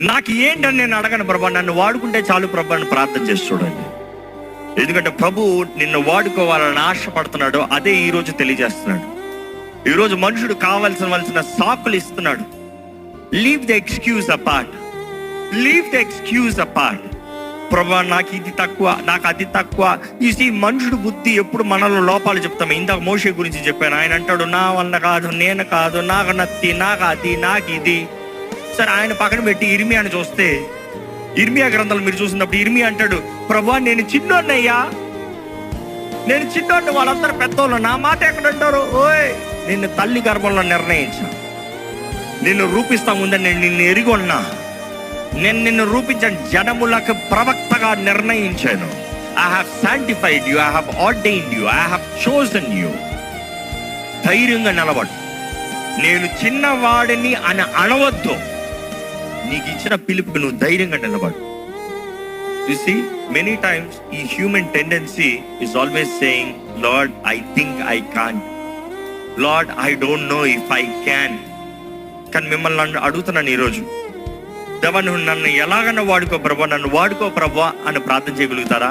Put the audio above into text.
నాకు ఏంటని నేను అడగను ప్రభా, నన్ను వాడుకుంటే చాలు ప్రభా అని ప్రార్థన చేసి చూడండి. ఎందుకంటే ప్రభు నిన్ను వాడుకోవాలని ఆశపడుతున్నాడు. అదే ఈరోజు తెలియజేస్తున్నాడు. ఈరోజు మనుషుడు కావాల్సిన సాకులు ఇస్తున్నాడు. Leave the excuse apart. ప్రభా నాకు ఇది తక్కువ, నాకు అది తక్కువ. ఈ మనుషుడు బుద్ధి ఎప్పుడు మనలో లోపాలు చెప్తాము. ఇందాక మోషే గురించి చెప్పాను. ఆయన అంటాడు, నా వల్ల కాదు, నేను కాదు, నాకు నత్తి, నాకు అది, నాకు ఇది. సరే, ఆయన పక్కన పెట్టి ఇర్మియాని చూస్తే, ఇర్మియా గ్రంథాలు మీరు చూసినప్పుడు ఇర్మియా అంటాడు, ప్రభా నేను చిన్నోన్నయ్యా, నేను చిన్నోడిని, వాళ్ళందరూ పెద్దోళ్ళు, నా మాట ఎక్కడంటారు? ఓయ్, నిన్ను తల్లి గర్భంలో నిర్ణయించా, నిన్ను రూపిస్తా ఉందని నేను నిన్ను ఎరిగి ఉన్నా, నేను నిన్ను రూపించాను, జనములకు ప్రవక్తగా నిర్ణయించాను. I have sanctified you, I have ordained you, I have chosen you. ధైర్యంగా నిలబడు. నేను చిన్నవాడిని అని అనవద్దు. నీకు ఇచ్చిన పిలుపుకి నువ్వు ధైర్యంగా నిలబడు. You see, many times ఈ human tendency is always saying, Lord, I think I can't. Lord, I don't know if I can. కానీ మిమ్మల్ని అడుగుతున్నాను ఈరోజు, దేవా నువ్వు నన్ను ఎలాగన్నా వాడుకో ప్రభా, నన్ను వాడుకో ప్రభా అని ప్రార్థన చేయగలుగుతారా?